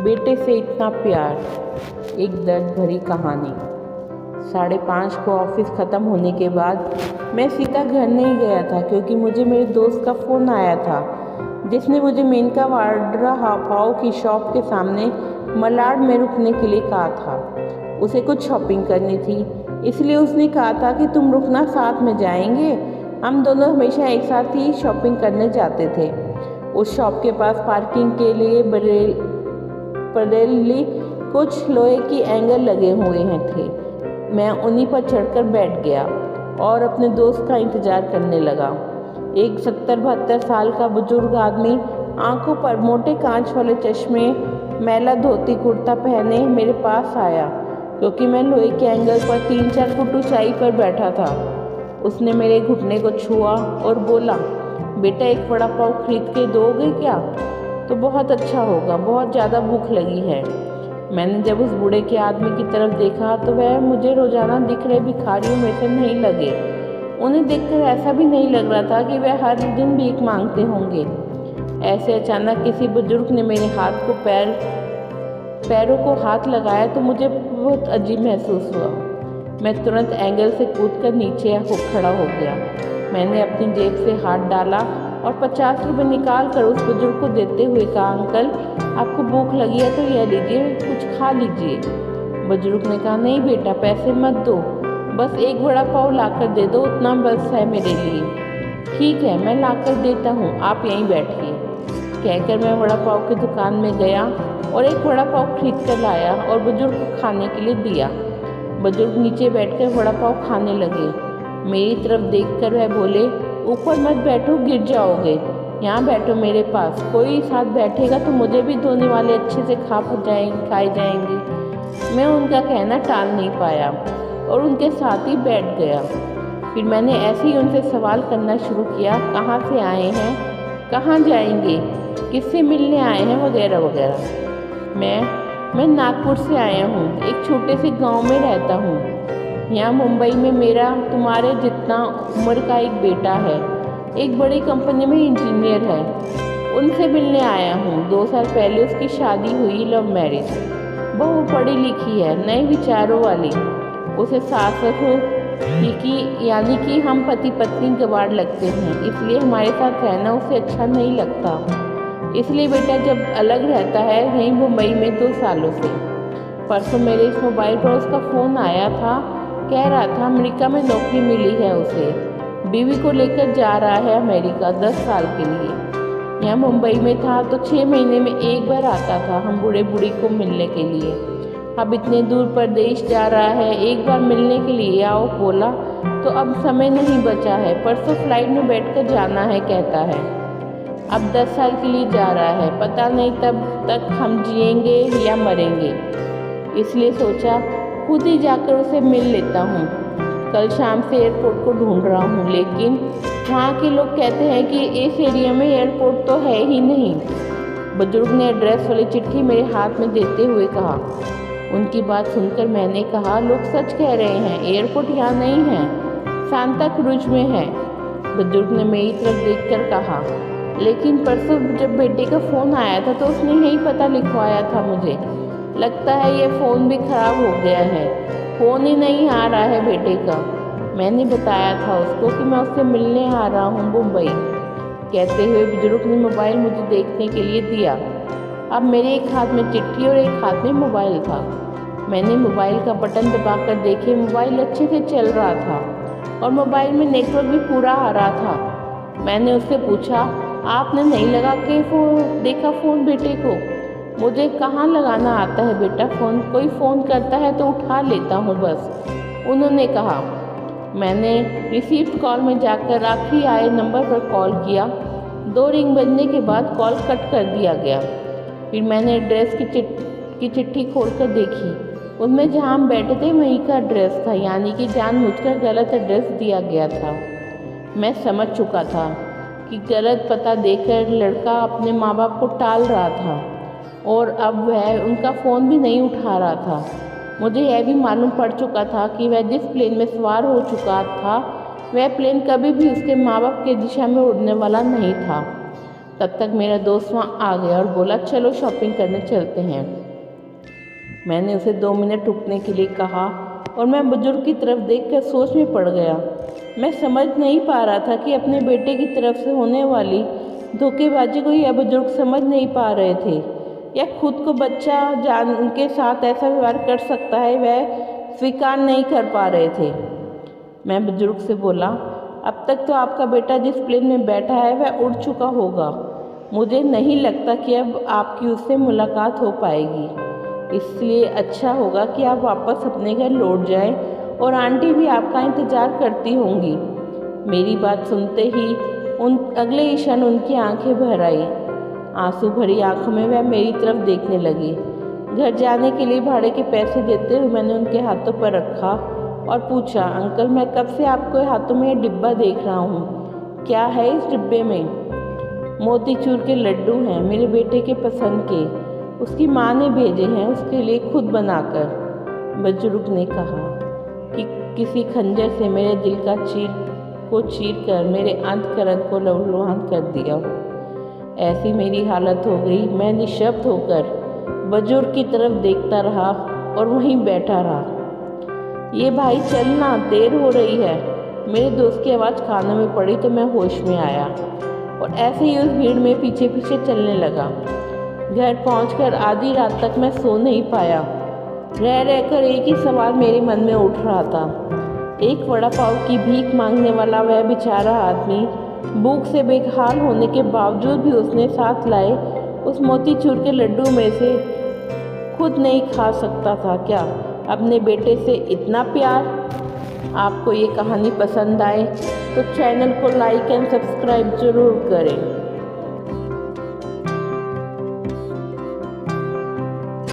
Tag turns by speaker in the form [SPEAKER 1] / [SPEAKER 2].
[SPEAKER 1] बेटे से इतना प्यार, एक दर्द भरी कहानी। 5:30 को ऑफिस ख़त्म होने के बाद मैं सीधा घर नहीं गया था, क्योंकि मुझे मेरे दोस्त का फ़ोन आया था, जिसने मुझे मेनका वाड्रा पाव की शॉप के सामने मलाड में रुकने के लिए कहा था। उसे कुछ शॉपिंग करनी थी, इसलिए उसने कहा था कि तुम रुकना, साथ में जाएंगे। हम दोनों हमेशा एक साथ ही शॉपिंग करने जाते थे। उस शॉप के पास पार्किंग के लिए बरेली कुछ लोहे की एंगल लगे हुए थे। मैं उन्हीं पर चढ़कर बैठ गया और अपने दोस्त का इंतज़ार करने लगा। एक 70-72 साल का बुजुर्ग आदमी, आंखों पर मोटे कांच वाले चश्मे, मैला धोती कुर्ता पहने मेरे पास आया, क्योंकि मैं लोहे के एंगल पर 3-4 फुट ऊंचाई पर बैठा था। उसने मेरे घुटने को छुआ और बोला, बेटा एक वड़ा पाव खरीद के दोगे क्या? तो बहुत अच्छा होगा, बहुत ज़्यादा भूख लगी है। मैंने जब उस बूढ़े के आदमी की तरफ देखा तो वह मुझे रोजाना दिख रहे भिखारियों में से नहीं लगे। उन्हें देखकर ऐसा भी नहीं लग रहा था कि वह हर दिन भीख मांगते होंगे। ऐसे अचानक किसी बुजुर्ग ने मेरे हाथ को पैरों को हाथ लगाया तो मुझे बहुत अजीब महसूस हुआ। मैं तुरंत एंगल से कूदकर नीचे खड़ा हो गया। मैंने अपनी जेब से हाथ डाला और 50 रुपये निकाल कर उस बुजुर्ग को देते हुए कहा, अंकल आपको भूख लगी है तो यह लीजिए, कुछ खा लीजिए। बुजुर्ग ने कहा, नहीं बेटा पैसे मत दो, बस एक वड़ा पाव लाकर दे दो, उतना बस है मेरे लिए। ठीक है मैं लाकर देता हूँ, आप यहीं बैठिए। कहकर मैं वड़ा पाव की दुकान में गया और एक वड़ा पाव खरीद कर लाया और बुजुर्ग को खाने के लिए दिया। बुजुर्ग नीचे बैठकर वड़ा पाव खाने लगे। मेरी तरफ देखकर वह बोले, ऊपर मत बैठो, गिर जाओगे, यहाँ बैठो मेरे पास। कोई साथ बैठेगा तो मुझे भी धोने वाले अच्छे से खाए जाएंगे। मैं उनका कहना टाल नहीं पाया और उनके साथ ही बैठ गया। फिर मैंने ऐसे ही उनसे सवाल करना शुरू किया, कहाँ से आए हैं, कहाँ जाएंगे, किससे मिलने आए हैं, वगैरह वगैरह। मैं नागपुर से आया हूँ, एक छोटे से गांव में रहता हूँ। यहाँ मुंबई में मेरा तुम्हारे जितना उम्र का एक बेटा है, एक बड़ी कंपनी में इंजीनियर है, उनसे मिलने आया हूँ। 2 साल पहले उसकी शादी हुई, लव मैरिज। वो पढ़ी लिखी है, नए विचारों वाली। उसे सास ससुर यानी कि हम पति पत्नी गवार लगते हैं, इसलिए हमारे साथ रहना उसे अच्छा नहीं लगता। इसलिए बेटा जब अलग रहता है यहीं मुंबई में 2 सालों से। परसों मेरे इस मोबाइल पर उसका फ़ोन आया था, कह रहा था अमेरिका में नौकरी मिली है उसे, बीवी को लेकर जा रहा है अमेरिका 10 साल के लिए। यहाँ मुंबई में था तो 6 महीने में एक बार आता था हम बूढ़े बूढ़ी को मिलने के लिए। अब इतने दूर प्रदेश जा रहा है, एक बार मिलने के लिए आओ बोला तो अब समय नहीं बचा है, परसों फ्लाइट में बैठकर जाना है कहता है। अब 10 साल के लिए जा रहा है, पता नहीं तब तक हम जिएंगे या मरेंगे, इसलिए सोचा खुद ही जाकर उसे मिल लेता हूँ। कल शाम से एयरपोर्ट को ढूंढ रहा हूँ, लेकिन वहाँ के लोग कहते हैं कि इस एरिया में एयरपोर्ट तो है ही नहीं। बुजुर्ग ने एड्रेस वाली चिट्ठी मेरे हाथ में देते हुए कहा। उनकी बात सुनकर मैंने कहा, लोग सच कह रहे हैं, एयरपोर्ट यहाँ नहीं है, सांता क्रूज में है। बुजुर्ग ने मेरी तरफ देखकर कहा, लेकिन परसों जब बेटे का फ़ोन आया था तो उसने यही पता लिखवाया था मुझे। लगता है ये फ़ोन भी ख़राब हो गया है, फ़ोन ही नहीं आ रहा है बेटे का। मैंने बताया था उसको कि मैं उससे मिलने आ रहा हूँ मुंबई। कहते हुए बुजुर्ग ने मोबाइल मुझे देखने के लिए दिया। अब मेरे एक हाथ में चिट्ठी और एक हाथ में मोबाइल था। मैंने मोबाइल का बटन दबाकर देखे, मोबाइल अच्छे से चल रहा था और मोबाइल में नेटवर्क भी पूरा आ रहा था। मैंने उससे पूछा, आपने नहीं लगा के देखा फ़ोन बेटे को? मुझे कहाँ लगाना आता है बेटा फ़ोन, कोई फ़ोन करता है तो उठा लेता हूँ बस, उन्होंने कहा। मैंने रिसीव्ड कॉल में जाकर आखिरी आए नंबर पर कॉल किया। 2 रिंग बजने के बाद कॉल कट कर दिया गया। फिर मैंने एड्रेस की चिट्ठी खोलकर देखी, उनमें जहाँ हम बैठे थे वहीं का एड्रेस था, यानी कि जानबूझकर गलत एड्रेस दिया गया था। मैं समझ चुका था कि गलत पता देकर लड़का अपने माँ बाप को टाल रहा था और अब वह उनका फ़ोन भी नहीं उठा रहा था। मुझे यह भी मालूम पड़ चुका था कि वह जिस प्लेन में सवार हो चुका था वह प्लेन कभी भी उसके माँ बाप की दिशा में उड़ने वाला नहीं था। तब तक मेरा दोस्त वहाँ आ गया और बोला चलो शॉपिंग करने चलते हैं। मैंने उसे 2 मिनट रुकने के लिए कहा और मैं बुजुर्ग की तरफ देखकर सोच में पड़ गया। मैं समझ नहीं पा रहा था कि अपने बेटे की तरफ से होने वाली धोखेबाजी को यह बुजुर्ग समझ नहीं पा रहे थे या खुद को बच्चा जान के साथ ऐसा व्यवहार कर सकता है वह स्वीकार नहीं कर पा रहे थे। मैं बुजुर्ग से बोला, अब तक तो आपका बेटा जिस प्लेन में बैठा है वह उड़ चुका होगा। मुझे नहीं लगता कि अब आपकी उससे मुलाकात हो पाएगी, इसलिए अच्छा होगा कि आप वापस अपने घर लौट जाएं और आंटी भी आपका इंतज़ार करती होंगी। मेरी बात सुनते ही अगले ही क्षण उनकी आंखें भर आई। आंसू भरी आंखों में वह मेरी तरफ देखने लगी। घर जाने के लिए भाड़े के पैसे देते हुए मैंने उनके हाथों पर रखा और पूछा, अंकल मैं कब से आपके हाथों में ये डिब्बा देख रहा हूँ, क्या है इस डिब्बे में? मोतीचूर के लड्डू हैं, मेरे बेटे के पसंद के, उसकी माँ ने भेजे हैं उसके लिए खुद बनाकर। बुजुर्ग ने कहा कि किसी खंजर से मेरे दिल का चीर कर मेरे अंतःकरण को लहूलुहान कर दिया हो। ऐसी मेरी हालत हो गई। मैं निशब्द होकर बुजुर्ग की तरफ देखता रहा और वहीं बैठा रहा। ये भाई चलना, देर हो रही है। मेरे दोस्त की आवाज़ कानों में पड़ी तो मैं होश में आया और ऐसे ही उस भीड़ में पीछे पीछे चलने लगा। घर पहुंचकर आधी रात तक मैं सो नहीं पाया। रह रहकर एक ही सवाल मेरे मन में उठ रहा था। एक वड़ा पाव की भीख मांगने वाला वह बेचारा आदमी भूख से बेहाल होने के बावजूद भी उसने साथ लाए उस मोतीचूर के लड्डू में से खुद नहीं खा सकता था क्या? अपने बेटे से इतना प्यार। आपको ये कहानी पसंद आए तो चैनल को लाइक एंड सब्सक्राइब ज़रूर करें।